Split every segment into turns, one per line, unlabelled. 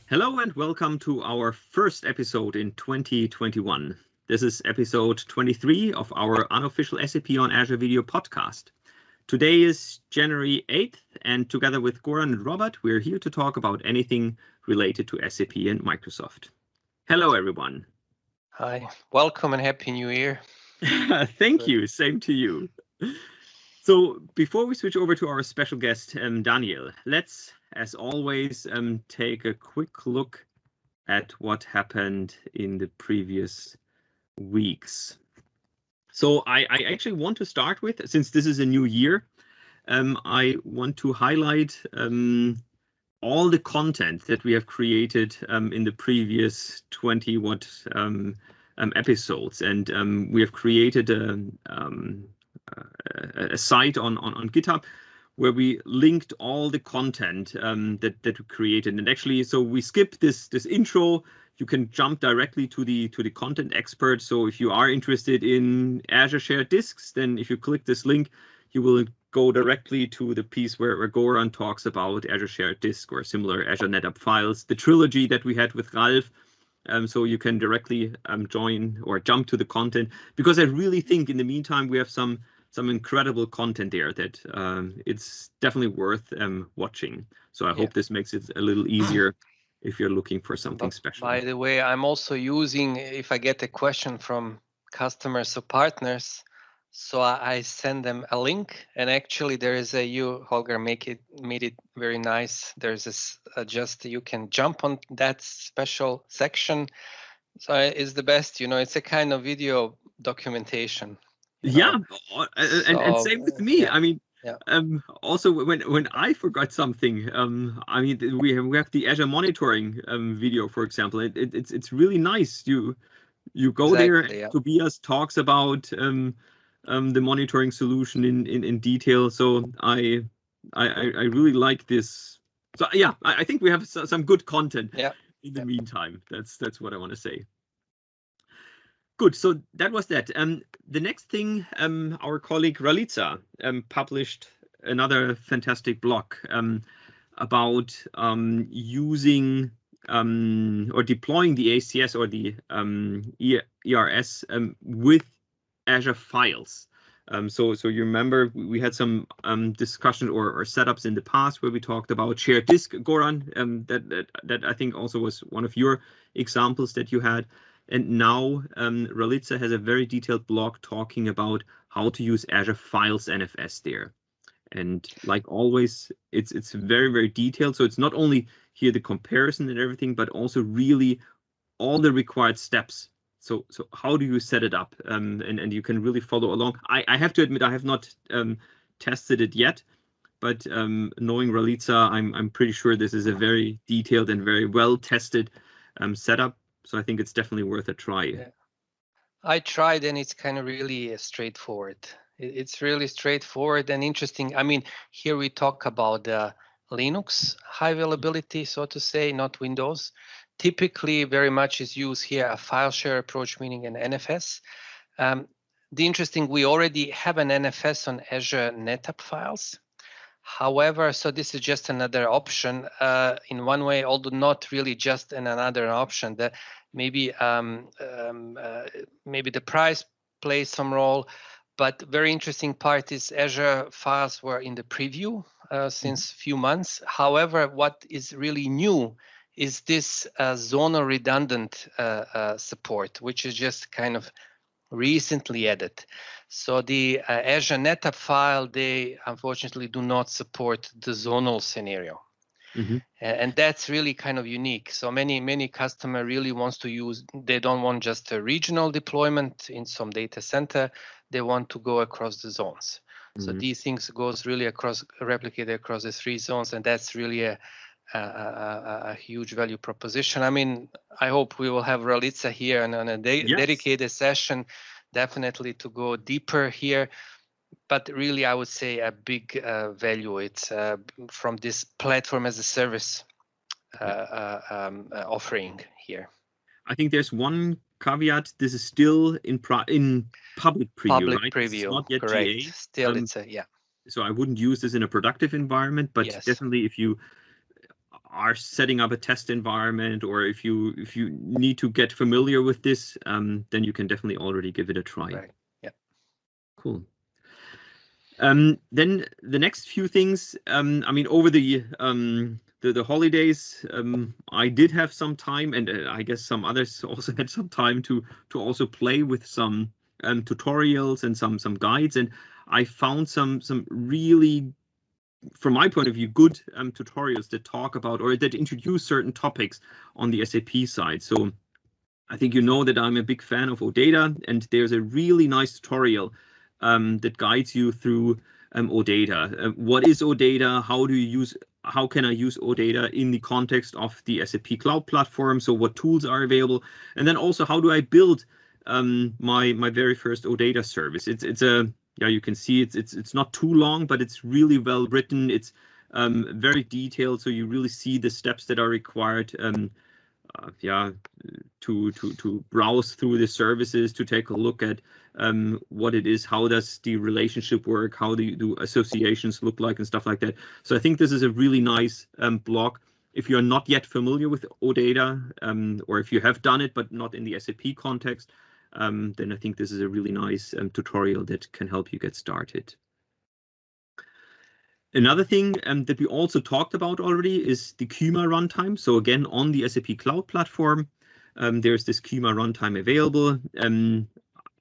Hello and welcome to our first episode in 2021. This is episode 23 of our unofficial SAP on Azure video podcast. Today is January 8th, and together with Goran and Robert, we're here to talk about anything related to SAP and Microsoft. Hello, everyone.
Hi, welcome and Happy New Year.
Thank you, same to you. So before we switch over to our special guest, Daniel, let's, as always, take a quick look at what happened in the previous weeks. So I actually want to start with, since this is a new year, I want to highlight all the content that we have created in the previous 20 episodes. And we have created a site on GitHub where we linked all the content that we created. And actually, so we skip this intro. You can jump directly to the content expert. So if you are interested in Azure Shared Disks, then if you click this link, you will go directly to the piece where Goran talks about Azure Shared Disk or similar Azure NetApp files, the trilogy that we had with Ralph. So you can directly join or jump to the content, because I really think in the meantime we have some incredible content there that it's definitely worth watching. So I hope this makes it a little easier if you're looking for something special.
By the way, I'm also using, if I get a question from customers or partners, so I send them a link, and actually there is you, Holger, made it very nice. There's this you can jump on that special section. So it's the best, it's a kind of video documentation.
Yeah, and same with me. Yeah. I mean, also when I forgot something, I mean, we have the Azure monitoring video, for example. It's really nice. You go there. Yeah. Tobias talks about the monitoring solution in detail. So I really like this. So yeah, I think we have some good content. Yeah. In the meantime, that's what I want to say. Good, so that was that. The next thing, our colleague Ralitza published another fantastic blog about using or deploying the ASCS or the ERS with Azure Files. So you remember we had some discussion or setups in the past where we talked about shared disk, Goran, that I think also was one of your examples that you had. And now Ralitza has a very detailed blog talking about how to use Azure Files NFS there. And like always, it's very, very detailed. So it's not only here the comparison and everything, but also really all the required steps. So how do you set it up? And you can really follow along. I have to admit, I have not tested it yet, but knowing Ralitza, I'm pretty sure this is a very detailed and very well tested setup. So I think it's definitely worth a try. Yeah.
I tried, and it's kind of really straightforward. It's really straightforward and interesting. I mean, here we talk about Linux high availability, so to say, not Windows. Typically, very much is used here a file share approach, meaning an NFS. The interesting, we already have an NFS on Azure NetApp files. However, so this is just another option in one way, although not really just another option. That maybe the price plays some role, but very interesting part is Azure files were in the preview since few months. However, what is really new is this zonal redundant support, which is just kind of recently added. So the Azure NetApp file, they unfortunately do not support the zonal scenario. And that's really kind of unique. So many customer really wants to use, they don't want just a regional deployment in some data center, they want to go across the zones. So these things goes really replicated across the 3 zones, and that's really a huge value proposition. I mean, I hope we will have Ralitza here and on a dedicated session, definitely to go deeper here. But really, I would say a big value. It's from this platform as a service offering here.
I think there's one caveat. This is still in public preview, right?
Preview,
it's not yet
correct.
GA.
Still, it's
So I wouldn't use this in a productive environment, but definitely if you are setting up a test environment, or if you need to get familiar with this, then you can definitely already give it a try.
Right. Yeah.
Cool. Then the next few things, I mean, over the holidays, I did have some time, and I guess some others also had some time to also play with some tutorials and some guides, and I found some really, from my point of view, good tutorials that talk about or that introduce certain topics on the SAP side. So I think you know that I'm a big fan of OData, and there's a really nice tutorial that guides you through OData. What is OData? How can I use OData in the context of the SAP Cloud Platform? So what tools are available? And then also, how do I build my very first OData service? It's a, yeah, you can see it's not too long, but it's really well written. It's very detailed, so you really see the steps that are required. To browse through the services, to take a look at what it is, how does the relationship work, how do associations look like, and stuff like that. So I think this is a really nice blog. If you're not yet familiar with OData, or if you have done it but not in the SAP context, then I think this is a really nice tutorial that can help you get started. Another thing that we also talked about already is the Kyma runtime. So again, on the SAP Cloud Platform, there's this Kyma runtime available.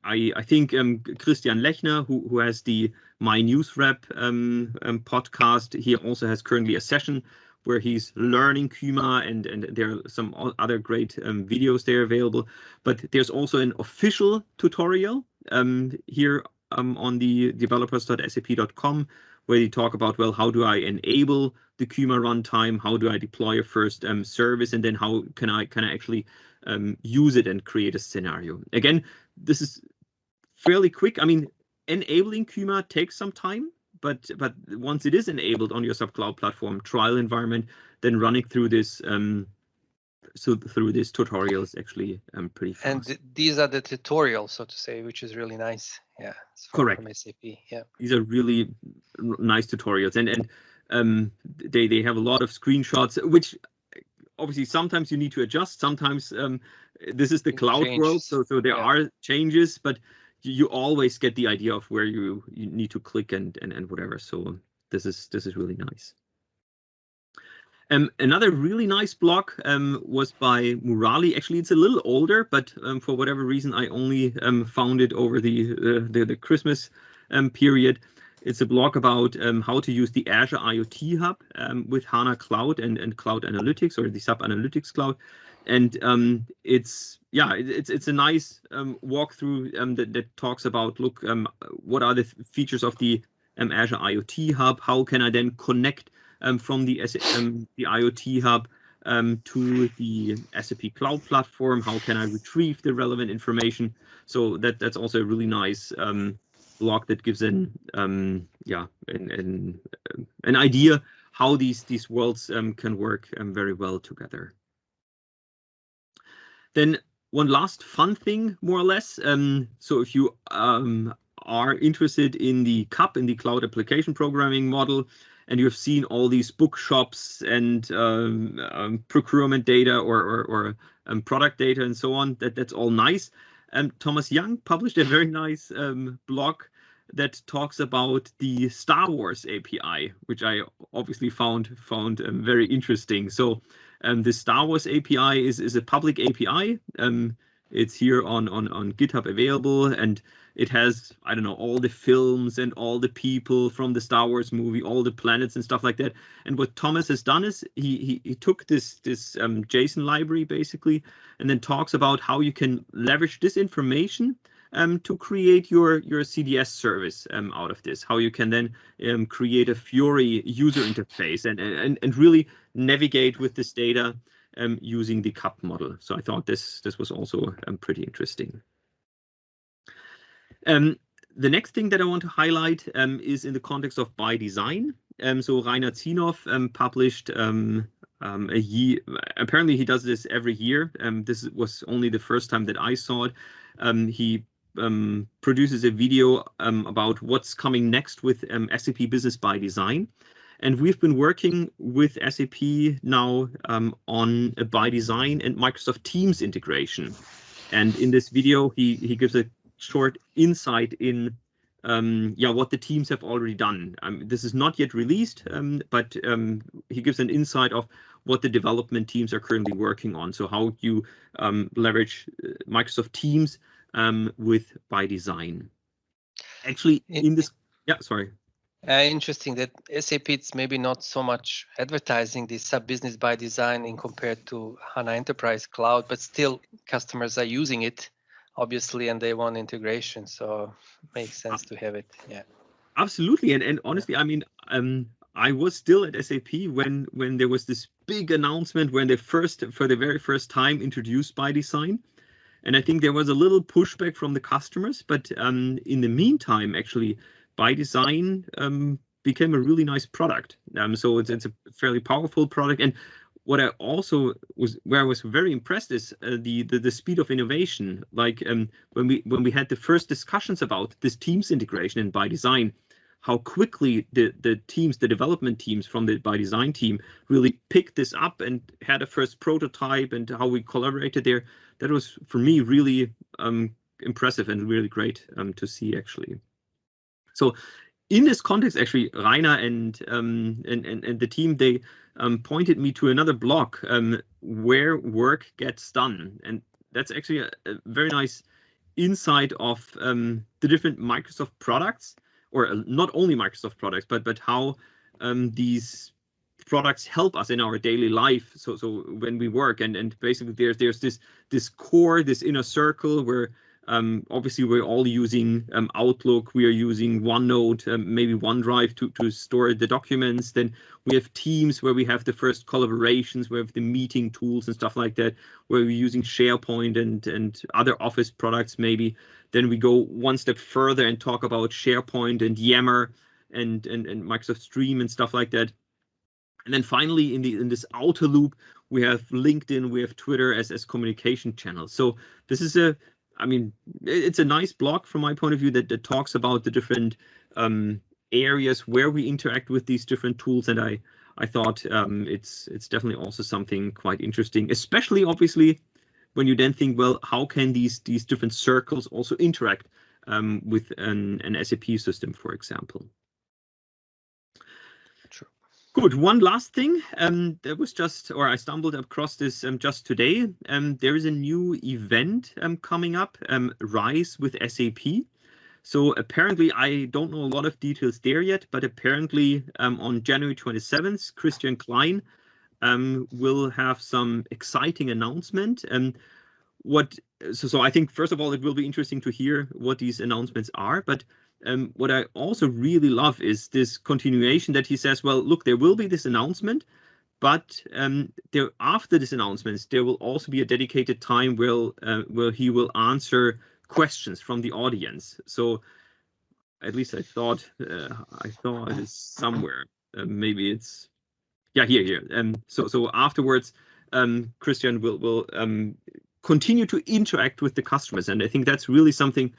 I think Christian Lechner, who has the My News Rep podcast, he also has currently a session where he's learning Kyma, and there are some other great videos there available. But there's also an official tutorial here on the developers.sap.com, where you talk about, well, how do I enable the Kyma runtime? How do I deploy a first service? And then how can I actually use it and create a scenario? Again, this is fairly quick. I mean, enabling Kyma takes some time, but once it is enabled on your SAP Cloud Platform trial environment, then running through this through this tutorial is actually pretty fast.
And these are the tutorials, so to say, which is really nice. Yeah, it's
correct.
From SAP. Yeah,
these are really nice tutorials, and they have a lot of screenshots, which obviously sometimes you need to adjust. Sometimes this is the cloud world, so there are changes, but you always get the idea of where you need to click and whatever. So this is really nice. Another really nice blog was by Murali. Actually, it's a little older, but for whatever reason, I only found it over the Christmas period. It's a blog about how to use the Azure IoT Hub with Hana Cloud and Cloud Analytics, or the SAP Analytics Cloud. And it's a nice walkthrough that talks about, look, what are the features of the Azure IoT Hub? How can I then connect from the IoT Hub to the SAP Cloud Platform? How can I retrieve the relevant information? So that's also a really nice blog that gives an idea how these worlds can work very well together. Then one last fun thing, more or less. So if you are interested in the CAP, in the Cloud Application Programming model, and you have seen all these bookshops and procurement data or product data and so on, that's all nice. Thomas Young published a very nice blog that talks about the Star Wars API, which I obviously found very interesting. So the Star Wars API is a public API. It's here on GitHub available, and it has, I don't know, all the films and all the people from the Star Wars movie, all the planets and stuff like that. And what Thomas has done is he took this JSON library basically, and then talks about how you can leverage this information to create your CDS service out of this. How you can then create a Fiori user interface and really navigate with this data using the CAP model. So I thought this was also pretty interesting. The next thing that I want to highlight is in the context of ByDesign. So Rainer Zienow published a year. Apparently, he does this every year. This was only the first time that I saw it. He produces a video about what's coming next with SAP Business ByDesign. And we've been working with SAP now on a ByDesign and Microsoft Teams integration. And in this video, he gives a short insight in what the teams have already done. This is not yet released, but he gives an insight of what the development teams are currently working on. So how you leverage Microsoft Teams with ByDesign. Actually, in this, sorry.
Interesting that SAP it's maybe not so much advertising the SAP Business ByDesign in compared to HANA Enterprise Cloud, but still customers are using it, obviously, and they want integration. So it makes sense to have it. Yeah,
absolutely. And honestly, I mean, I was still at SAP when there was this big announcement when they for the very first time introduced ByDesign. And I think there was a little pushback from the customers, but in the meantime, actually, ByDesign became a really nice product. So it's a fairly powerful product. And what I also where I was very impressed is the speed of innovation. Like when we had the first discussions about this Teams integration in ByDesign, how quickly the development teams from the ByDesign team really picked this up and had a first prototype, and how we collaborated there. That was, for me, really impressive and really great to see, actually. So in this context, actually, Rainer and the team, they pointed me to another blog where work gets done. And that's actually a very nice insight of the different Microsoft products, or not only Microsoft products, but how these products help us in our daily life. So when we work, and basically there's this core, this inner circle where obviously we're all using Outlook, we are using OneNote, maybe OneDrive to store the documents. Then we have Teams where we have the first collaborations, we have the meeting tools and stuff like that, where we're using SharePoint and other Office products maybe. Then we go one step further and talk about SharePoint and Yammer and Microsoft Stream and stuff like that. And then finally, in this outer loop, we have LinkedIn, we have Twitter as communication channels. So this is it's a nice blog from my point of view that talks about the different areas where we interact with these different tools. And I thought it's definitely also something quite interesting, especially obviously when you then think, well, how can these different circles also interact with an SAP system, for example. Good. One last thing that was I stumbled across this just today. There is a new event coming up, Rise with SAP. So apparently, I don't know a lot of details there yet, but apparently on January 27th, Christian Klein will have some exciting announcement. So I think, first of all, it will be interesting to hear what these announcements are, but what I also really love is this continuation that he says, well, look, there will be this announcement, but after this announcement, there will also be a dedicated time where he will answer questions from the audience. So at least I thought it is somewhere. Maybe it's, here. So afterwards, Christian will continue to interact with the customers. And I think that's really something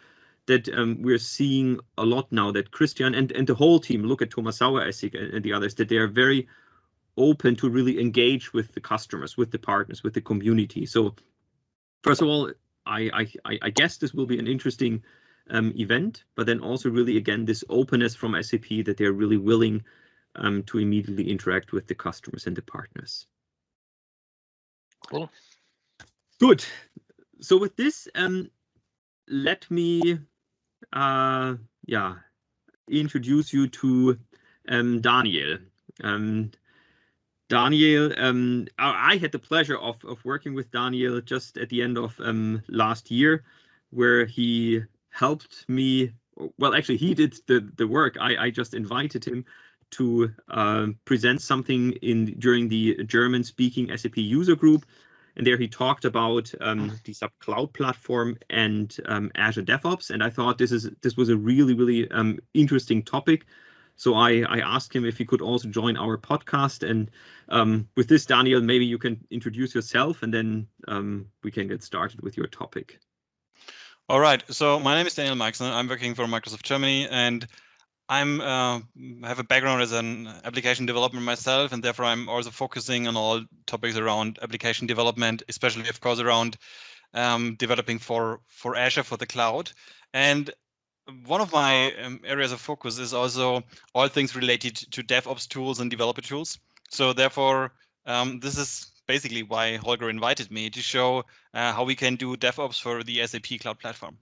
that we're seeing a lot now, that Christian and the whole team, look at Thomas Sauer and the others, that they are very open to really engage with the customers, with the partners, with the community. So first of all, I guess this will be an interesting event, but then also really, again, this openness from SAP that they're really willing to immediately interact with the customers and the partners.
Cool.
Good. So with this, let me introduce you to Daniel. Daniel, I had the pleasure of working with Daniel just at the end of last year, where he helped me. Well, actually, he did the work. I just invited him to present something during the German-speaking SAP user group. And there he talked about the SAP Cloud Platform and Azure DevOps. And I thought this was a really, really interesting topic. So I asked him if he could also join our podcast. And with this, Daniel, maybe you can introduce yourself, and then we can get started with your topic.
All right. So my name is Daniel Meixner. I'm working for Microsoft Germany, and have a background as an application developer myself, and therefore I'm also focusing on all topics around application development, especially of course around developing for Azure, for the cloud. And one of my areas of focus is also all things related to DevOps tools and developer tools. So therefore, this is basically why Holger invited me, to show how we can do DevOps for the SAP Cloud Platform.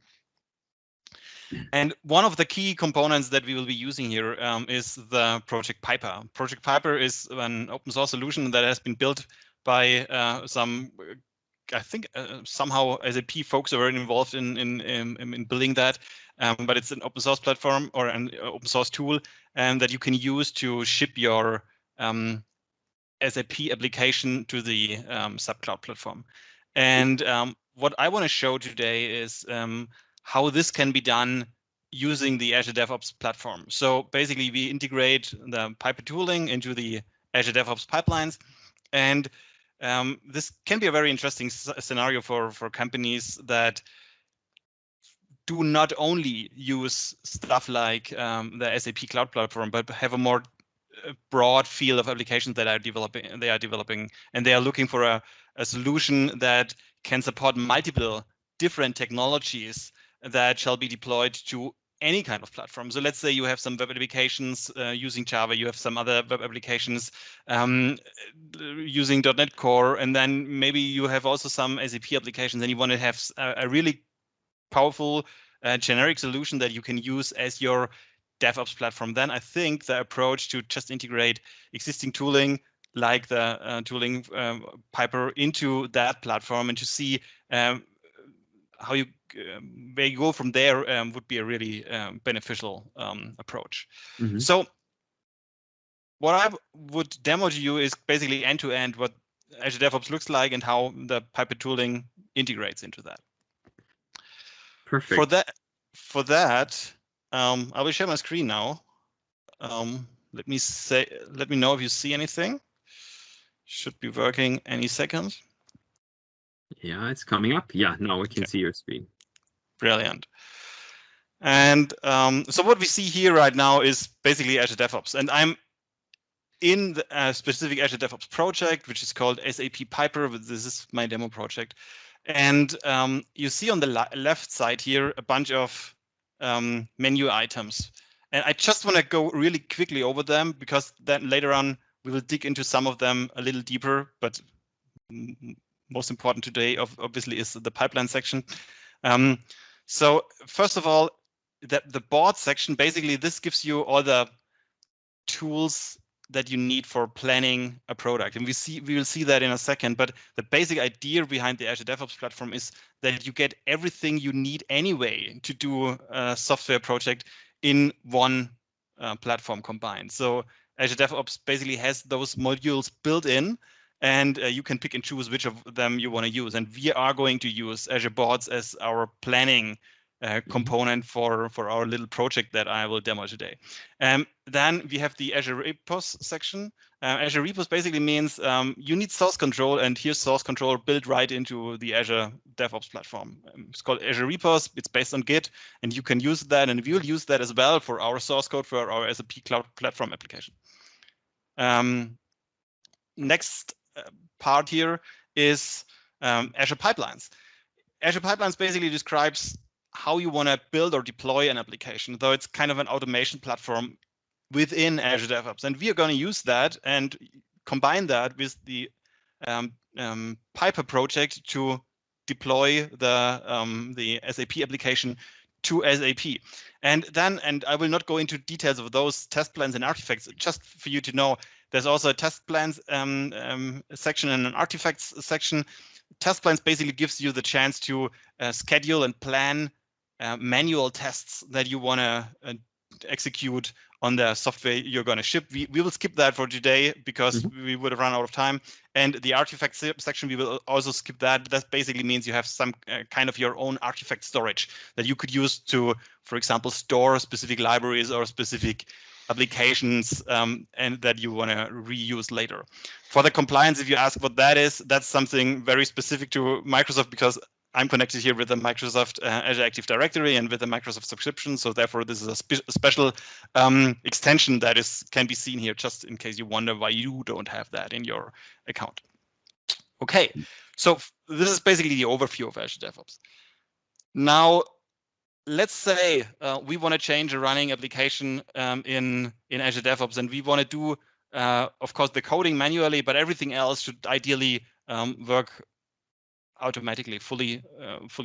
And one of the key components that we will be using here is the Project Piper. Project Piper is an open source solution that has been built by some, I think somehow SAP folks are very involved in building that, but it's an open source platform or an open source tool that you can use to ship your SAP application to the SAP Cloud Platform. And what I want to show today is how this can be done using the Azure DevOps platform. So basically, we integrate the Piper tooling into the Azure DevOps pipelines, and this can be a very interesting scenario for companies that do not only use stuff like the SAP Cloud Platform, but have a more broad field of applications that are developing, and they are looking for a solution that can support multiple different technologies that shall be deployed to any kind of platform. So let's say you have some web applications using Java, you have some other web applications using .NET Core, and then maybe you have also some SAP applications, and you want to have a really powerful generic solution that you can use as your DevOps platform. Then I think the approach to just integrate existing tooling like the tooling Piper into that platform and to see how you where you go from there would be a really beneficial approach. Mm-hmm. So what I would demo to you is basically end-to-end what Azure DevOps looks like and how the Piper tooling integrates into that.
Perfect.
For that, I will share my screen now. Let me know if you see anything. Should be working any second.
Yeah, it's coming up. Yeah, now we can see your screen.
Brilliant. And so what we see here right now is basically Azure DevOps, and I'm in a specific Azure DevOps project, which is called SAP Piper. This is my demo project. And you see on the left side here a bunch of menu items. And I just want to go really quickly over them, because then later on we will dig into some of them a little deeper. But most important today, obviously, is the pipeline section. So first of all, the board section, basically this gives you all the tools that you need for planning a product, and we will see that in a second. But the basic idea behind the Azure DevOps platform is that you get everything you need anyway to do a software project in one platform combined. So Azure DevOps basically has those modules built in, and you can pick and choose which of them you want to use. And we are going to use Azure Boards as our planning component for our little project that I will demo today. Then we have the Azure Repos section. Azure Repos basically means you need source control, and here's source control built right into the Azure DevOps platform. It's called Azure Repos. It's based on Git, and you can use that, and we'll use that as well for our source code for our SAP Cloud Platform application. Next part here is Azure Pipelines. Azure Pipelines basically describes how you want to build or deploy an application, though it's kind of an automation platform within Azure DevOps. And we are going to use that and combine that with the Piper project to deploy the SAP application to SAP. And I will not go into details of those test plans and artifacts, just for you to know, there's also a test plans section and an artifacts section. Test plans basically gives you the chance to schedule and plan manual tests that you want to execute on the software you're going to ship. We will skip that for today because we would have run out of time. And the artifact section, we will also skip that. That basically means you have some kind of your own artifact storage that you could use to, for example, store specific libraries or specific applications and that you want to reuse later. For the compliance, if you ask what that is, that's something very specific to Microsoft, because I'm connected here with the Microsoft Azure Active Directory and with the Microsoft subscription. So therefore, this is a special extension that can be seen here, just in case you wonder why you don't have that in your account. Okay, so this is basically the overview of Azure DevOps. Now, let's say we want to change a running application in Azure DevOps, and we want to do, of course, the coding manually, but everything else should ideally work automatically, fully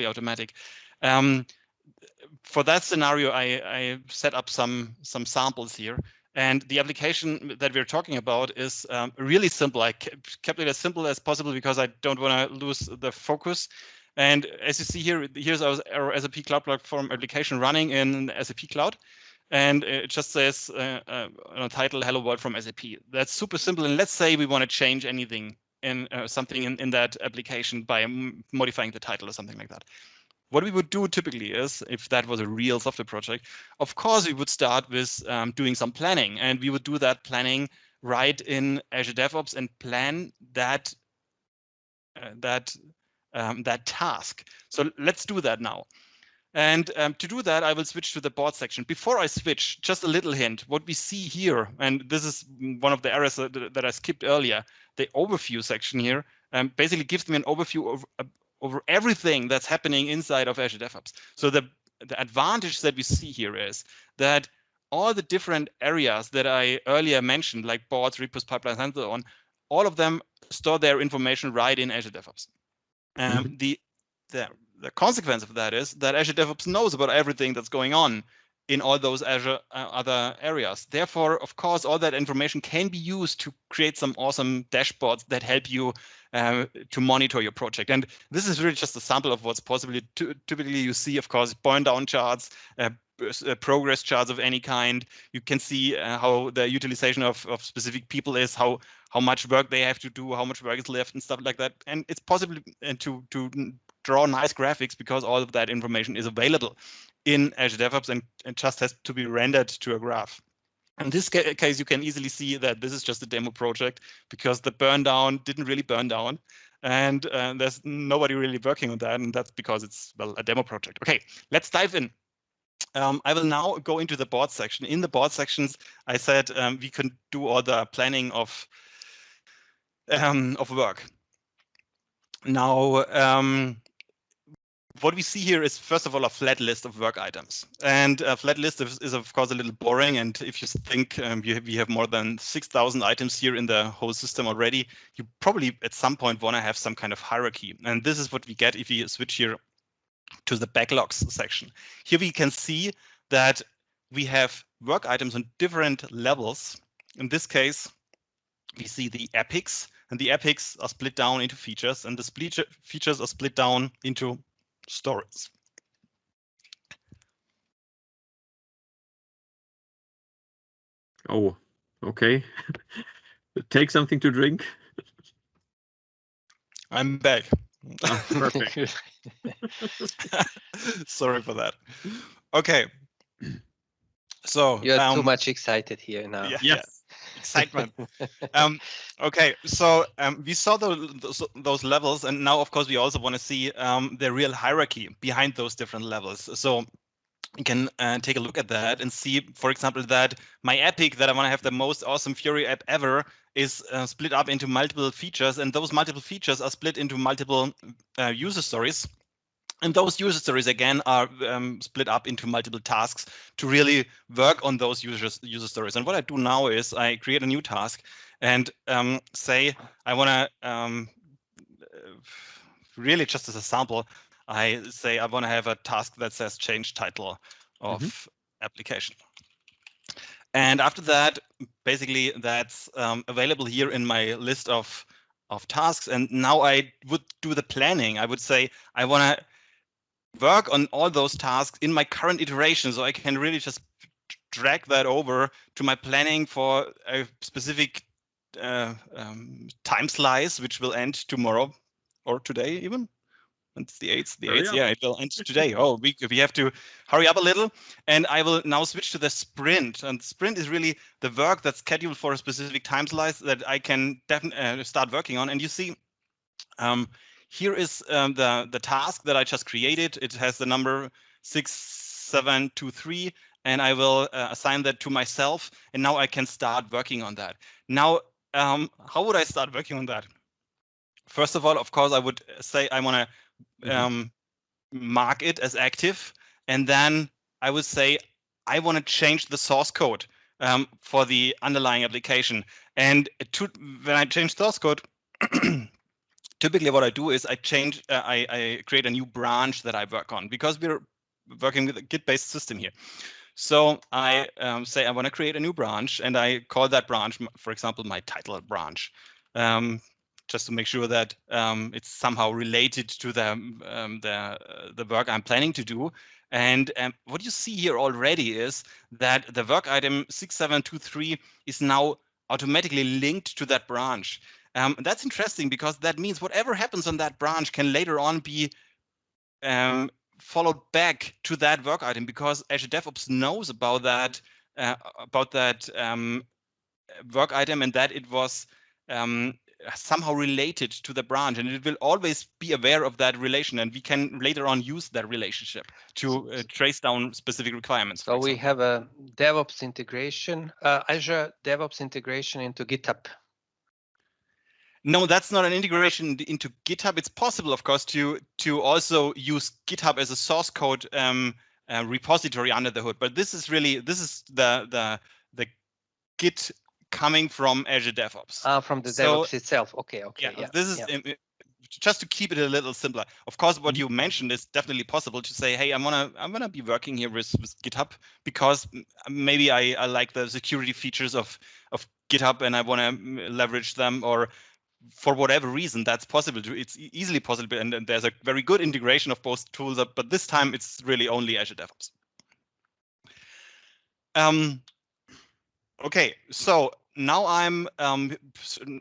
automatic. For that scenario, I set up some samples here, and the application that we're talking about is really simple. I kept it as simple as possible because I don't want to lose the focus. And as you see here, here's our SAP Cloud Platform application running in SAP Cloud. And it just says on a title, Hello World from SAP. That's super simple. And let's say we want to change anything in something in that application by modifying the title or something like that. What we would do typically is, if that was a real software project, of course, we would start with doing some planning. And we would do that planning right in Azure DevOps and plan that task. So let's do that now. And to do that, I will switch to the board section. Before I switch, just a little hint. What we see here, and this is one of the areas that I skipped earlier, the overview section here basically gives me an overview over everything that's happening inside of Azure DevOps. So the advantage that we see here is that all the different areas that I earlier mentioned, like boards, repos, pipelines, and so on, all of them store their information right in Azure DevOps. The consequence of that is that Azure DevOps knows about everything that's going on in all those Azure other areas. Therefore, of course, all that information can be used to create some awesome dashboards that help you to monitor your project. And this is really just a sample of what's possible. Typically, you see, of course, burn down charts, progress charts of any kind. You can see how the utilization of specific people is, how much work they have to do, how much work is left, and stuff like that. And it's possible to draw nice graphics because all of that information is available in Azure DevOps and just has to be rendered to a graph. In this case, you can easily see that this is just a demo project because the burn down didn't really burn down, and there's nobody really working on that, and that's because it's, well, a demo project. Okay, let's dive in. I will now go into the board section. In the board sections, I said we can do all the planning of work. Now, what we see here is, first of all, a flat list of work items. And a flat list is of course, a little boring. And if you think we have more than 6,000 items here in the whole system already, you probably at some point want to have some kind of hierarchy. And this is what we get if we switch here to the backlogs section. Here we can see that we have work items on different levels. In this case, we see the epics, and the epics are split down into features, and the features are split down into stories.
Oh, okay. Take something to drink.
I'm back.
Oh, perfect.
Sorry for that. Okay. So
you're too much excited here now.
Yeah, yes. Excitement. Okay, so we saw those levels, and now of course we also want to see the real hierarchy behind those different levels. So you can take a look at that and see, for example, that my epic that I want to have the most awesome Fiori app ever is split up into multiple features, and those multiple features are split into multiple user stories. And those user stories, again, are split up into multiple tasks to really work on those user stories. And what I do now is I create a new task and say I want to, really just as a sample, I say I want to have a task that says change title of application. And after that, basically, that's available here in my list of tasks. And now I would do the planning. I would say I want to work on all those tasks in my current iteration, so I can really just drag that over to my planning for a specific time slice, which will end tomorrow or today even. It's the 8th. The 8th, yeah, it will end today. Oh, we have to hurry up a little. And I will now switch to the sprint. And sprint is really the work that's scheduled for a specific time slice that I can definitely start working on. And you see, here is the task that I just created. It has the number 6723, and I will assign that to myself. And now I can start working on that. Now, how would I start working on that? First of all, of course, I would say I want to mark it as active, and then I would say I want to change the source code for the underlying application. And when I change source code, typically what I do is I create a new branch that I work on, because we're working with a Git-based system here. So I say I want to create a new branch, and I call that branch, for example, my title branch, just to make sure that it's somehow related to the work I'm planning to do. And what you see here already is that the work item 6723 is now automatically linked to that branch. That's interesting, because that means whatever happens on that branch can later on be followed back to that work item, because Azure DevOps knows about that work item, and that it was somehow related to the branch, and it will always be aware of that relation, and we can later on use that relationship to trace down specific requirements.
So we have a DevOps integration, Azure DevOps integration into GitHub.
No, that's not an integration into GitHub. It's possible, of course, to also use GitHub as a source code repository under the hood. But this is the Git coming from Azure DevOps.
From the DevOps itself. Okay.
Yeah. This is just to keep it a little simpler. Of course, what you mentioned is definitely possible to say, hey, I'm gonna be working here with GitHub, because maybe I like the security features of GitHub and I want to leverage them, or for whatever reason, that's possible. It's easily possible, and there's a very good integration of both tools. But this time, it's really only Azure DevOps. Okay, so now I'm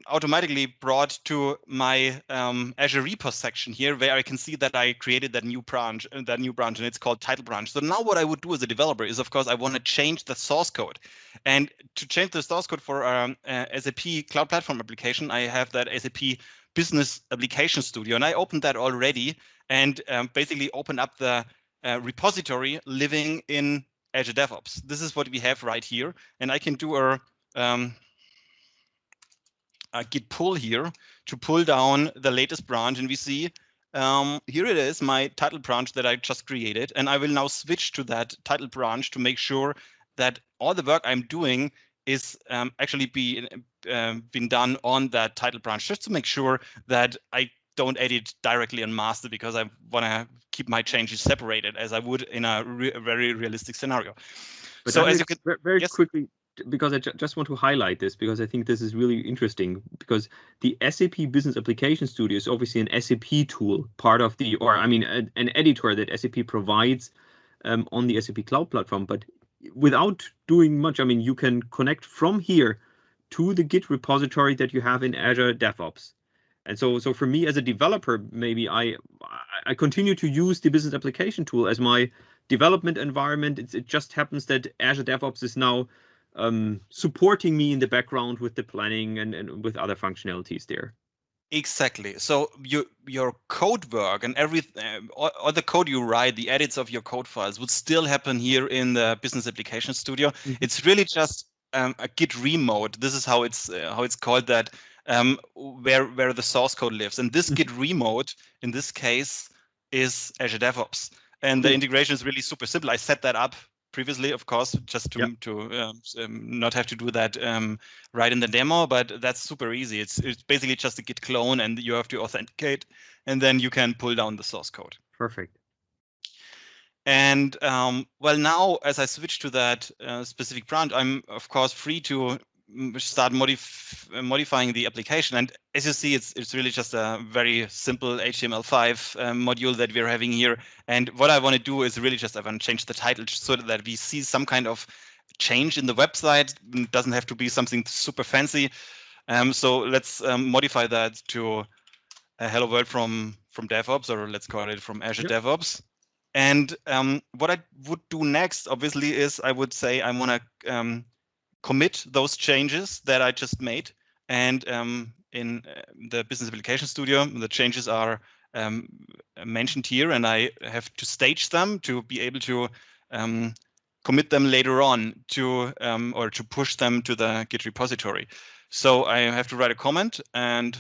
automatically brought to my Azure repos section here, where I can see that I created that new branch, and it's called title branch. So now what I would do as a developer is, of course, I want to change the source code. And to change the source code for SAP Cloud Platform application, I have that SAP Business Application Studio, and I opened that already, and basically open up the repository living in Azure DevOps. This is what we have right here, and I can do a git pull here to pull down the latest branch, and we see here it is, my title branch that I just created, and I will now switch to that title branch to make sure that all the work I'm doing is actually been done on that title branch, just to make sure that I don't edit directly on master, because I want to keep my changes separated as I would in a very realistic scenario.
But so as you could very quickly, because I just want to highlight this, because I think this is really interesting, because the SAP Business Application Studio is obviously an SAP tool, part of the, or I mean, an editor that SAP provides on the SAP Cloud Platform. But without doing much, I mean, you can connect from here to the Git repository that you have in Azure DevOps. And so for me as a developer, maybe I continue to use the business application tool as my development environment. It just happens that Azure DevOps is now supporting me in the background with the planning and with other functionalities there.
Exactly. So your code work and all the code you write, the edits of your code files would still happen here in the Business Application Studio. Mm-hmm. It's really just a Git remote. This is how it's called, that where the source code lives. And this Git remote in this case is Azure DevOps. And the integration is really super simple. I set that up previously, of course, just to not have to do that right in the demo, but that's super easy. It's basically just a Git clone, and you have to authenticate, and then you can pull down the source code.
Perfect.
And well, now as I switch to that specific branch, I'm of course free to start modifying the application. And as you see, it's really just a very simple HTML5 module that we're having here. And what I want to do is really just I want to change the title so that we see some kind of change in the website. It doesn't have to be something super fancy. So let's modify that to a hello world from DevOps, or let's call it from Azure DevOps. And what I would do next, obviously, is I would say I want to commit those changes that I just made. And in the Business Application Studio, the changes are mentioned here, and I have to stage them to be able to commit them later on to or to push them to the Git repository. So I have to write a comment, and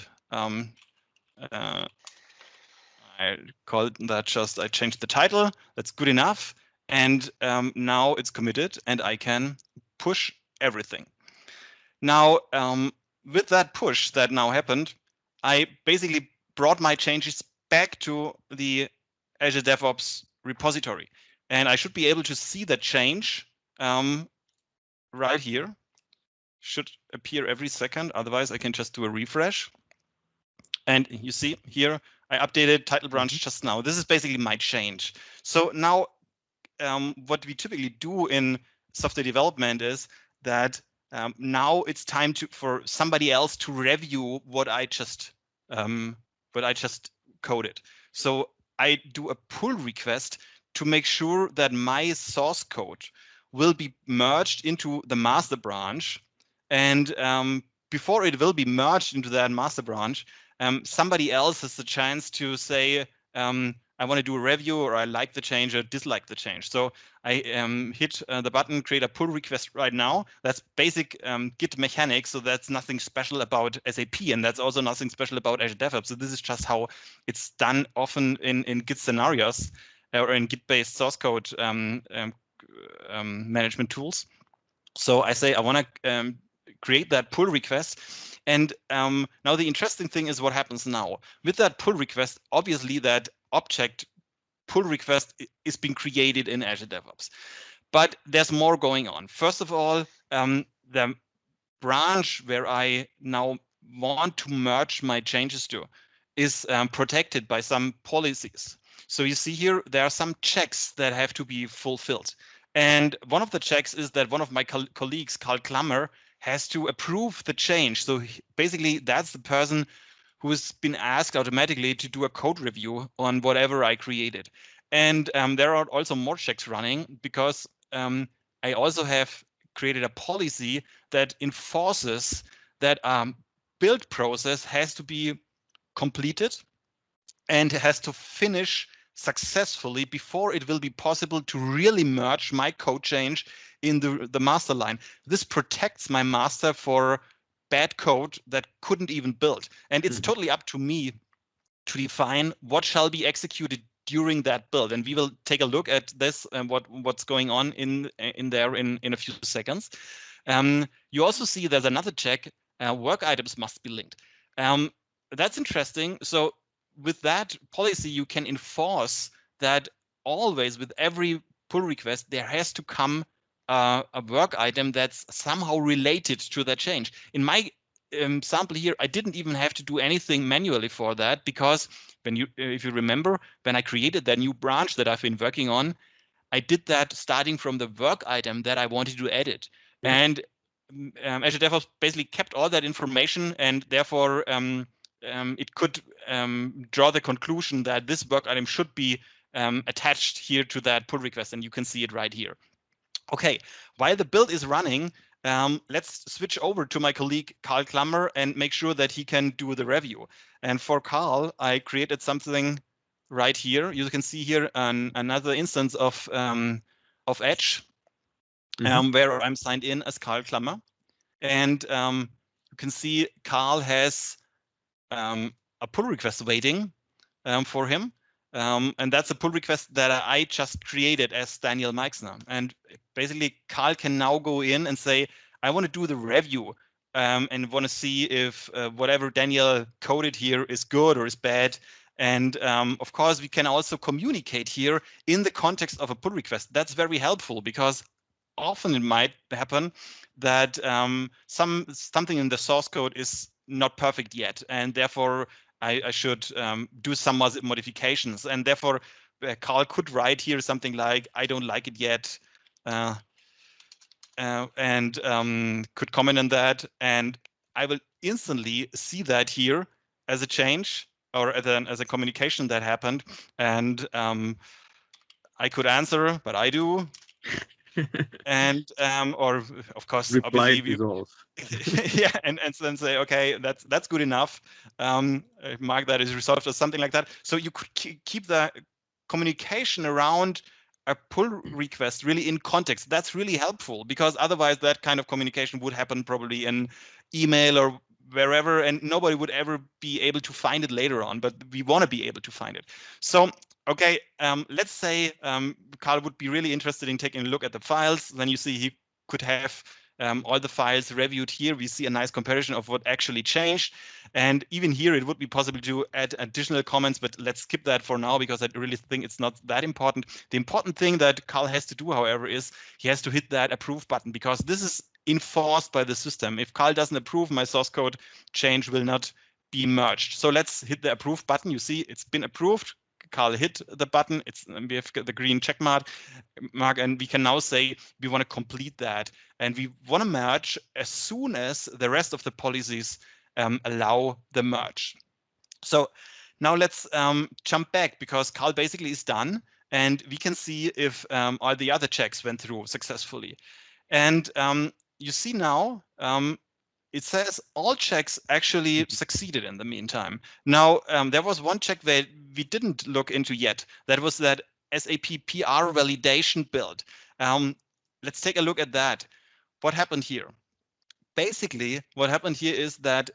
I called that just, I changed the title. That's good enough. And now it's committed and I can push everything. Now, with that push that now happened, I basically brought my changes back to the Azure DevOps repository. And I should be able to see that change right here. Should appear every second. Otherwise, I can just do a refresh. And you see here, I updated title branch just now. This is basically my change. So now what we typically do in software development is that now it's time for somebody else to review what I just coded. So I do a pull request to make sure that my source code will be merged into the master branch. And before it will be merged into that master branch, somebody else has the chance to say, I want to do a review, or I like the change or dislike the change. So I hit the button, create a pull request right now. That's basic Git mechanics. So that's nothing special about SAP, and that's also nothing special about Azure DevOps. So this is just how it's done often in Git scenarios or in Git-based source code management tools. So I say I want to create that pull request. And now the interesting thing is what happens now. With that pull request, obviously that object pull request is being created in Azure DevOps. But there's more going on. First of all, the branch where I now want to merge my changes to is protected by some policies. So you see here, there are some checks that have to be fulfilled. And one of the checks is that one of my colleagues, Kyma, has to approve the change. So basically, that's the person who has been asked automatically to do a code review on whatever I created. And there are also more checks running because I also have created a policy that enforces that build process has to be completed and has to finish successfully before it will be possible to really merge my code change in the master line. This protects my master for bad code that couldn't even build. And it's totally up to me to define what shall be executed during that build. And we will take a look at this and what's going on in there in a few seconds. You also see there's another check, work items must be linked. That's interesting. So with that policy, you can enforce that always with every pull request, there has to come a work item that's somehow related to that change. In my sample here, I didn't even have to do anything manually for that because if you remember, when I created that new branch that I've been working on, I did that starting from the work item that I wanted to edit. Yeah. And Azure DevOps basically kept all that information, and therefore it could draw the conclusion that this work item should be attached here to that pull request, and you can see it right here. Okay, while the build is running, let's switch over to my colleague Kyma and make sure that he can do the review. And for Carl, I created something right here. You can see here another instance of Edge, where I'm signed in as Kyma. And you can see Carl has a pull request waiting for him. And that's a pull request that I just created as Daniel Meixner. And basically, Carl can now go in and say, I want to do the review and want to see if whatever Daniel coded here is good or is bad. And of course, we can also communicate here in the context of a pull request. That's very helpful because often it might happen that something in the source code is not perfect yet, and therefore I should do some modifications. And therefore, Carl could write here something like, I don't like it yet, and could comment on that. And I will instantly see that here as a change or as a communication that happened. And I could answer, but I do. and or of course,
reply
obviously,
resolve.
yeah, and then say, okay, that's good enough. Mark that is resolved or something like that. So you could keep the communication around a pull request really in context. That's really helpful, because otherwise that kind of communication would happen probably in email or wherever, and nobody would ever be able to find it later on, but we want to be able to find it. So, okay, let's say Carl would be really interested in taking a look at the files. Then you see he could have all the files reviewed here. We see a nice comparison of what actually changed. And even here, it would be possible to add additional comments, but let's skip that for now, because I really think it's not that important. The important thing that Carl has to do, however, is he has to hit that approve button, because this is enforced by the system. If Carl doesn't approve, my source code change will not be merged. So let's hit the approve button. You see it's been approved. Carl hit the button. We have the green check mark, and we can now say we want to complete that, and we want to merge as soon as the rest of the policies allow the merge. So now let's jump back, because Carl basically is done, and we can see if all the other checks went through successfully. And you see now it says all checks actually succeeded in the meantime. Now, there was one check that we didn't look into yet. That was that SAP PR validation build. Let's take a look at that. What happened here? Basically, what happened here is that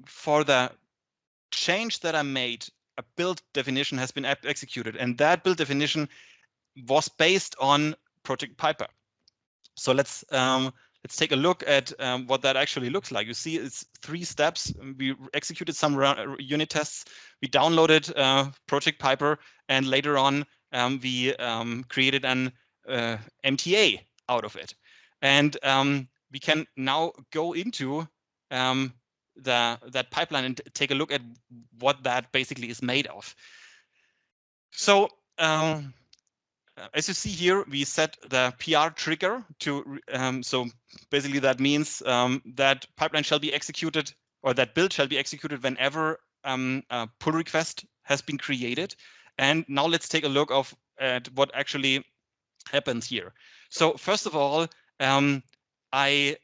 for the change that I made, a build definition has been executed, and that build definition was based on Project Piper. So let's take a look at what that actually looks like. You see, it's 3 steps. We executed some unit tests. We downloaded Project Piper, and later on we created an MTA out of it. And we can now go into that pipeline and take a look at what that basically is made of. So as you see here, we set the PR trigger to, so basically that means that pipeline shall be executed, or that build shall be executed whenever a pull request has been created. And now let's take a look at what actually happens here. So first of all, I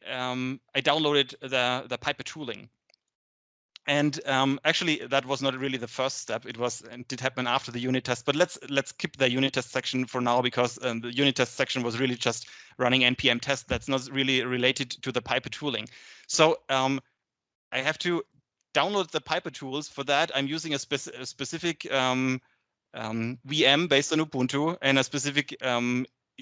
downloaded the Piper tooling. And actually, that was not really the first step. It did happen after the unit test. But let's skip the unit test section for now, because the unit test section was really just running npm test. That's not really related to the Piper tooling. So I have to download the Piper tools. For that, I'm using a specific VM based on Ubuntu and a specific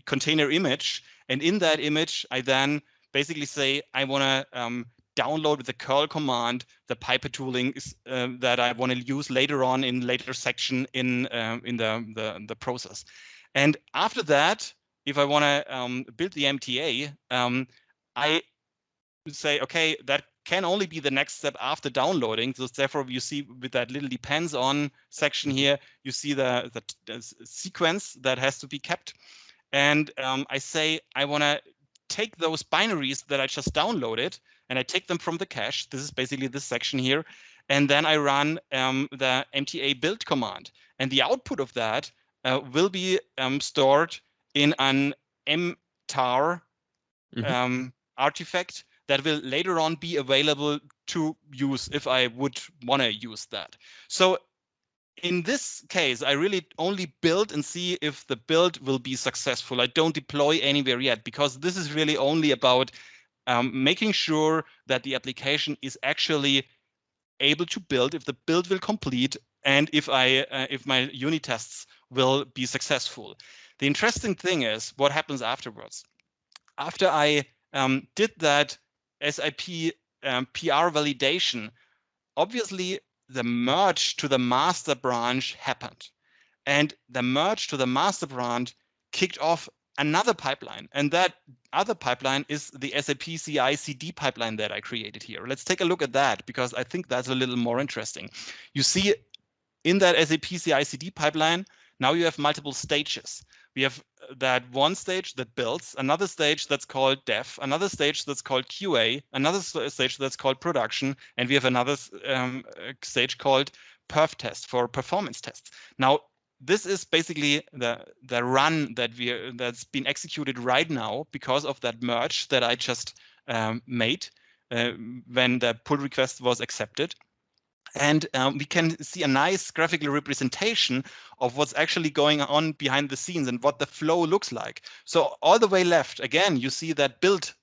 container image. And in that image, I then basically say I want to download with the curl command the Piper tooling that I want to use later on in later section in the process. And after that, if I want to build the MTA, I say, okay, that can only be the next step after downloading. So therefore, you see with that little depends on section here, you see the sequence that has to be kept. And I say I want to take those binaries that I just downloaded, and I take them from the cache. This is basically this section here. And then I run the MTA build command. And the output of that will be stored in an mtar artifact that will later on be available to use if I would want to use that. So in this case, I really only build and see if the build will be successful. I don't deploy anywhere yet, because this is really only about making sure that the application is actually able to build, if the build will complete, and if my unit tests will be successful. The interesting thing is what happens afterwards. After I did that SAP PR validation, obviously the merge to the master branch happened, and the merge to the master branch kicked off another pipeline, and that other pipeline is the SAP CI/CD pipeline that I created here. Let's take a look at that, because I think that's a little more interesting. You see, in that SAP CI/CD pipeline, now you have multiple stages. We have that one stage that builds, another stage that's called dev, another stage that's called QA, another stage that's called production, and we have another stage called perf test for performance tests. Now, this is basically the run that's been executed right now because of that merge that I just made when the pull request was accepted. And we can see a nice graphical representation of what's actually going on behind the scenes and what the flow looks like. So all the way left, again, you see that build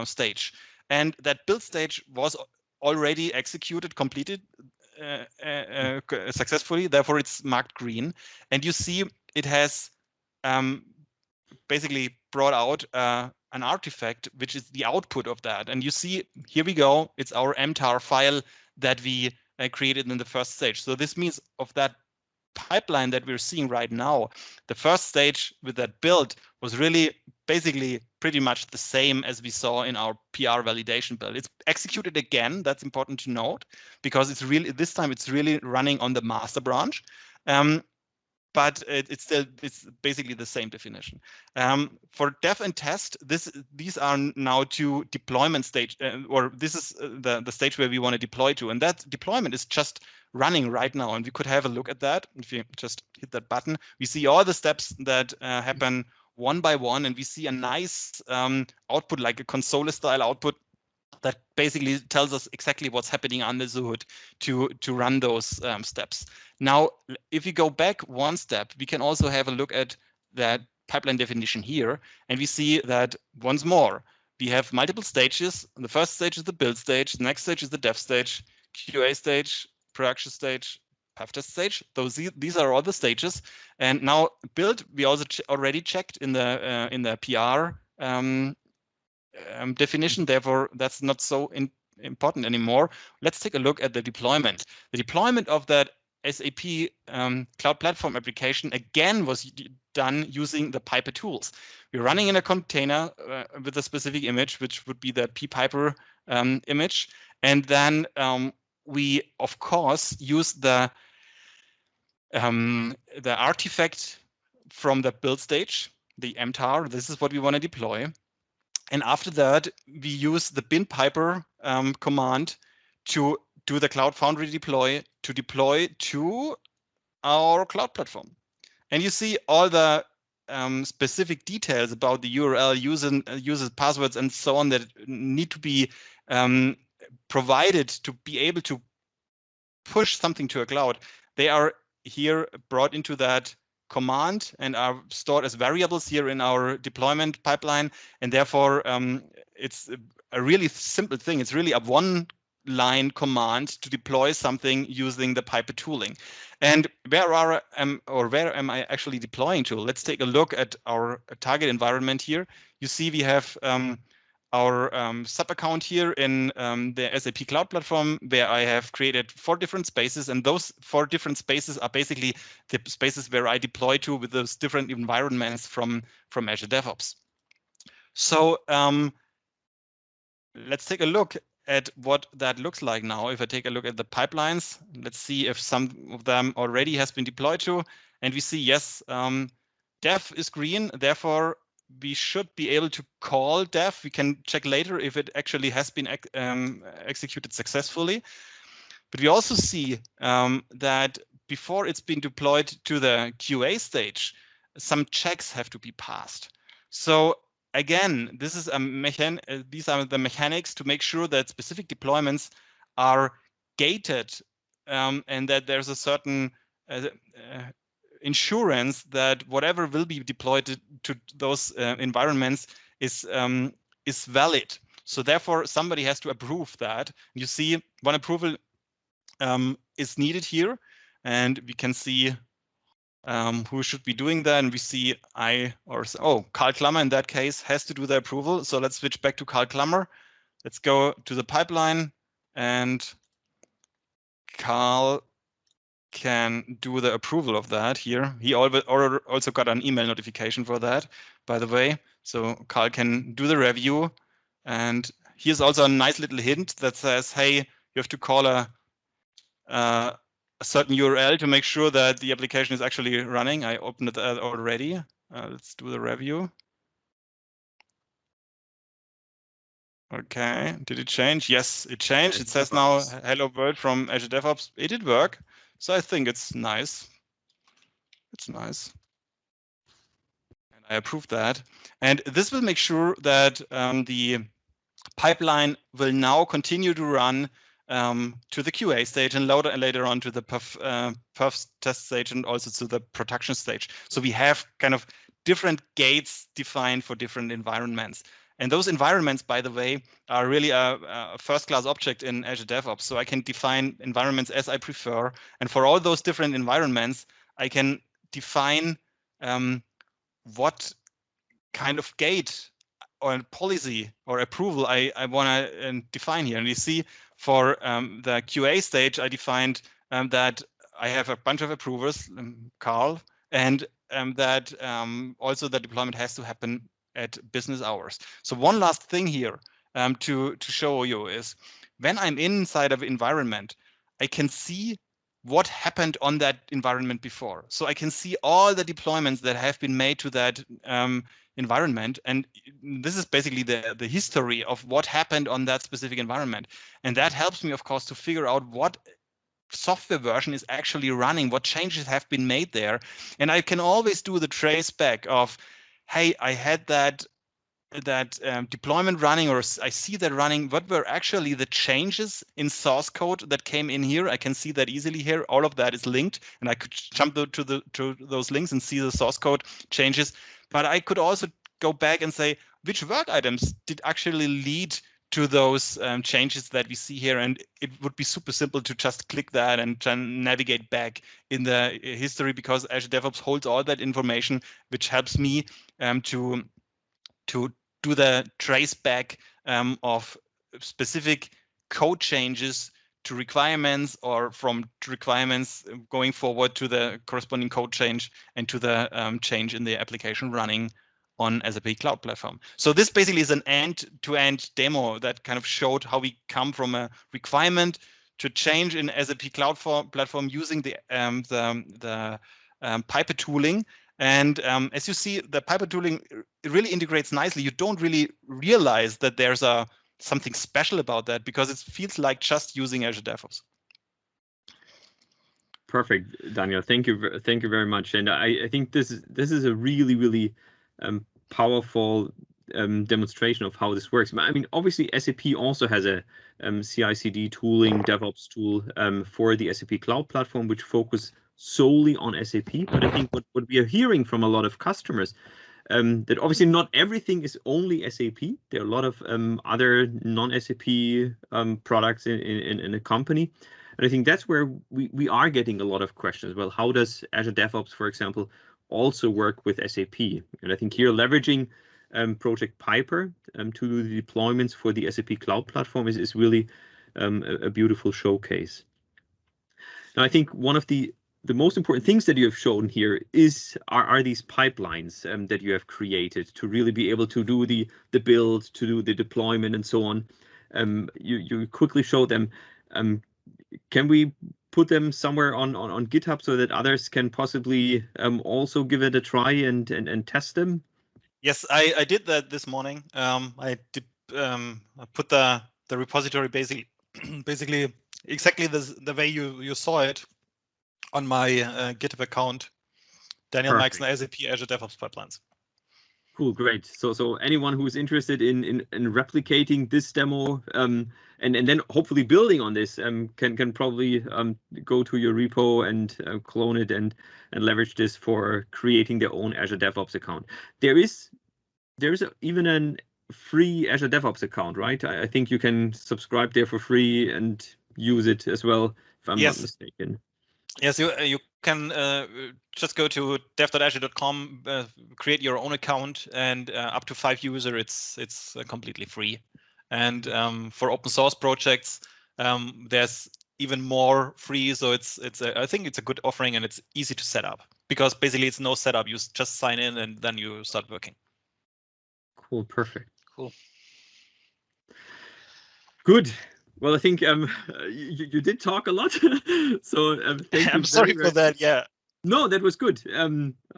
stage. And that build stage was already executed, completed successfully. Therefore, it's marked green. And you see it has basically brought out an artifact, which is the output of that. And you see, here we go. It's our mtar file that we created in the first stage. So this means of that pipeline that we're seeing right now, the first stage with that build was really basically pretty much the same as we saw in our PR validation build. It's executed again. That's important to note, because it's really, this time it's really running on the master branch. But it's basically the same definition. For dev and test, these are now two deployment stage, or this is the stage where we want to deploy to, and that deployment is just running right now. And we could have a look at that. If you just hit that button, we see all the steps that happen one by one, and we see a nice output, like a console-style output, that basically tells us exactly what's happening under the hood to run those steps. Now, if we go back one step, we can also have a look at that pipeline definition here, and we see that once more, we have multiple stages. The first stage is the build stage, the next stage is the dev stage, QA stage, production stage, path test stage. These are all the stages. And now build, we also already checked in the PR definition, therefore that's not so important anymore. Let's take a look at the deployment. The deployment of that SAP Cloud Platform application again was done using the Piper tools. We're running in a container with a specific image, which would be the ppiper image, and then we of course use the artifact from the build stage, the mtar. This is what we want to deploy. And after that, we use the bin piper command to do the Cloud Foundry deploy to our cloud platform. And you see all the specific details about the URL, users, passwords, and so on that need to be provided to be able to push something to a cloud. They are here brought into that command and are stored as variables here in our deployment pipeline. And therefore, it's a really simple thing. It's really a one-line command to deploy something using the Piper tooling. And where am I actually deploying to? Let's take a look at our target environment here. You see we have our sub account here in the SAP Cloud Platform, where I have created 4 different spaces, and those 4 different spaces are basically the spaces where I deploy to with those different environments from Azure DevOps. So let's take a look at what that looks like now. If I take a look at the pipelines, let's see if some of them already has been deployed to, and we see yes, dev is green, therefore we should be able to call dev. We can check later if it actually has been executed successfully. But we also see that before it's been deployed to the QA stage, some checks have to be passed. So again, this is these are the mechanics to make sure that specific deployments are gated and that there's a certain insurance that whatever will be deployed to those environments is valid. So therefore, somebody has to approve that. You see, one approval is needed here, and we can see who should be doing that. And we see Karl Klammer in that case has to do the approval. So let's switch back to Karl Klammer. Let's go to the pipeline, and Karl can do the approval of that here. He also got an email notification for that, by the way. So Karl can do the review. And here's also a nice little hint that says, hey, you have to call a certain URL to make sure that the application is actually running. I opened it already. Let's do the review. Okay, did it change? Yes, it changed. It says now, hello world from Azure DevOps. It did work. So I think it's nice. It's nice. And I approve that. And this will make sure that the pipeline will now continue to run to the QA stage and later on to the perf test stage and also to the production stage. So we have kind of different gates defined for different environments. And those environments, by the way, are really a first-class object in Azure DevOps. So I can define environments as I prefer. And for all those different environments, I can define what kind of gate or policy or approval I want to define here. And you see for the QA stage, I defined that I have a bunch of approvers, Carl, and that also the deployment has to happen at business hours. So one last thing here to show you is when I'm inside of an environment, I can see what happened on that environment before. So I can see all the deployments that have been made to that environment. And this is basically the history of what happened on that specific environment. And that helps me, of course, to figure out what software version is actually running, what changes have been made there. And I can always do the trace back of, hey, I had that deployment running, or I see that running. What were actually the changes in source code that came in here? I can see that easily here. All of that is linked, and I could jump to those links and see the source code changes. But I could also go back and say which work items did actually lead to those changes that we see here. And it would be super simple to just click that and navigate back in the history, because Azure DevOps holds all that information, which helps me to do the trace back of specific code changes to requirements, or from requirements going forward to the corresponding code change and to the change in the application running on SAP Cloud Platform. So this basically is an end-to-end demo that kind of showed how we come from a requirement to change in SAP Cloud Platform using the Piper tooling. And as you see, the Piper tooling really integrates nicely. You don't really realize that there's something special about that, because it feels like just using Azure DevOps.
Perfect, Daniel. Thank you very much. And I think this is a really powerful demonstration of how this works. I mean, obviously, SAP also has a CI/CD tooling, DevOps tool for the SAP Cloud Platform, which focus solely on SAP. But I think what we are hearing from a lot of customers, that obviously not everything is only SAP. There are a lot of other non-SAP products in a company. And I think that's where we are getting a lot of questions. Well, how does Azure DevOps, for example, also work with SAP? And I think here leveraging Project Piper to do the deployments for the SAP Cloud Platform is really a beautiful showcase. Now, I think one of the most important things that you have shown here are these pipelines that you have created to really be able to do the build, to do the deployment, and so on. You quickly show them. Can we put them somewhere on GitHub so that others can possibly also give it a try and test them?
Yes, I did that this morning. I put the repository basically exactly the way you saw it on my GitHub account, Daniel Meixner, SAP Azure DevOps Pipelines.
Cool, great. So anyone who's interested in replicating this demo and then hopefully building on this can probably go to your repo and clone it and leverage this for creating their own Azure DevOps account. There is even a free Azure DevOps account, right? I think you can subscribe there for free and use it as well, if I'm not mistaken.
Yes, you can just go to dev.azure.com, create your own account, and up to 5 users, it's completely free. And for open source projects, there's even more free. So I think it's a good offering, and it's easy to set up, because basically it's no setup. You just sign in and then you start working.
Cool, perfect.
Cool.
Good. Well, I think you did talk a lot, so thank you.
I'm sorry for that. Yeah.
No, that was good.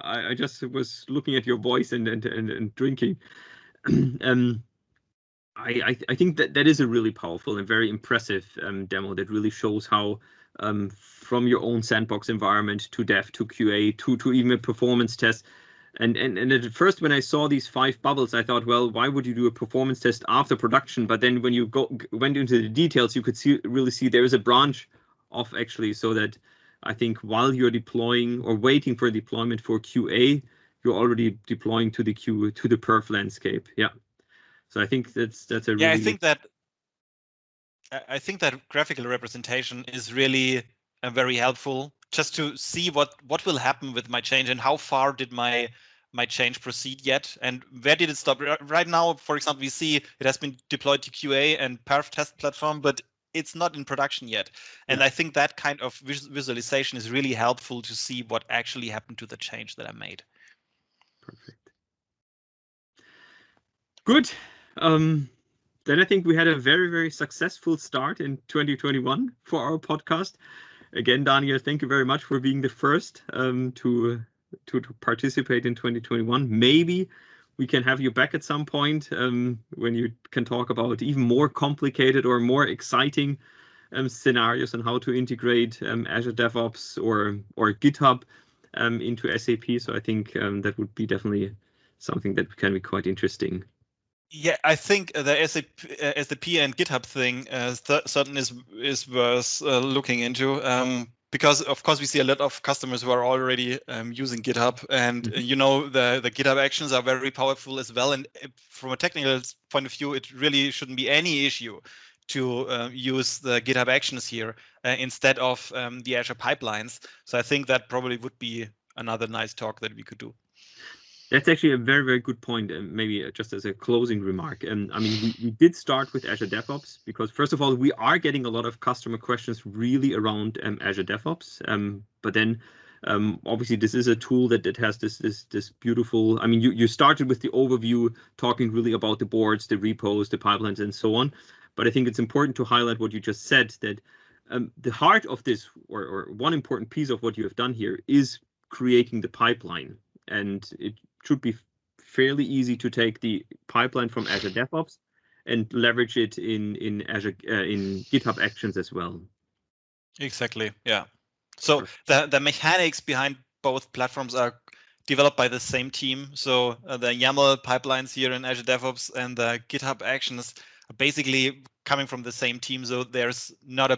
I just was looking at your voice and drinking. I think that is a really powerful and very impressive demo that really shows how from your own sandbox environment to dev to QA to even a performance test. And at first, when I saw these 5 bubbles, I thought, well, why would you do a performance test after production? But then when you went into the details, you could really see there is a branch off actually, so that I think while you're deploying or waiting for deployment for QA, you're already deploying to the perf landscape. Yeah. So I think that's a really,
I think that graphical representation is really very helpful, just to see what will happen with my change and how far did my change proceed yet, and where did it stop. Right now, for example, we see it has been deployed to QA and perf test platform, but it's not in production yet. And I think that kind of visualization is really helpful to see what actually happened to the change that I made.
Perfect. Good. Then I think we had a very, very successful start in 2021 for our podcast. Again, Daniel, thank you very much for being the first to participate in 2021. Maybe we can have you back at some point when you can talk about even more complicated or more exciting scenarios on how to integrate Azure DevOps or GitHub into SAP. So I think that would be definitely something that can be quite interesting.
Yeah, I think the SAP and GitHub thing certainly is worth looking into. Because of course we see a lot of customers who are already using GitHub, and you know the GitHub actions are very powerful as well. And from a technical point of view, it really shouldn't be any issue to use the GitHub actions here instead of the Azure pipelines. So I think that probably would be another nice talk that we could do.
That's actually a very, very good point, and maybe just as a closing remark. I mean, we did start with Azure DevOps because, first of all, we are getting a lot of customer questions really around Azure DevOps. But then, obviously, this is a tool that has this beautiful. I mean, you started with the overview, talking really about the boards, the repos, the pipelines, and so on. But I think it's important to highlight what you just said, that the heart of this, or one important piece of what you have done here, is creating the pipeline, and it should be fairly easy to take the pipeline from Azure DevOps and leverage it in Azure in GitHub Actions as well.
Exactly. Yeah. So the mechanics behind both platforms are developed by the same team. So the YAML pipelines here in Azure DevOps and the GitHub Actions are basically coming from the same team. So there's not a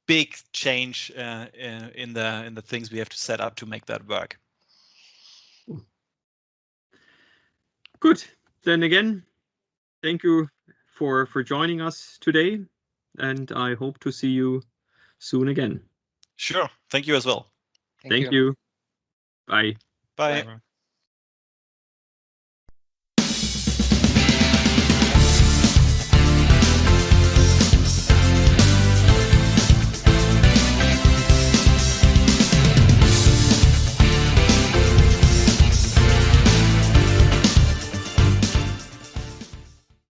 big change in the things we have to set up to make that work.
Good. Then again, thank you for joining us today, and I hope to see you soon again.
Sure. Thank you as well.
Thank you. Bye.
Bye.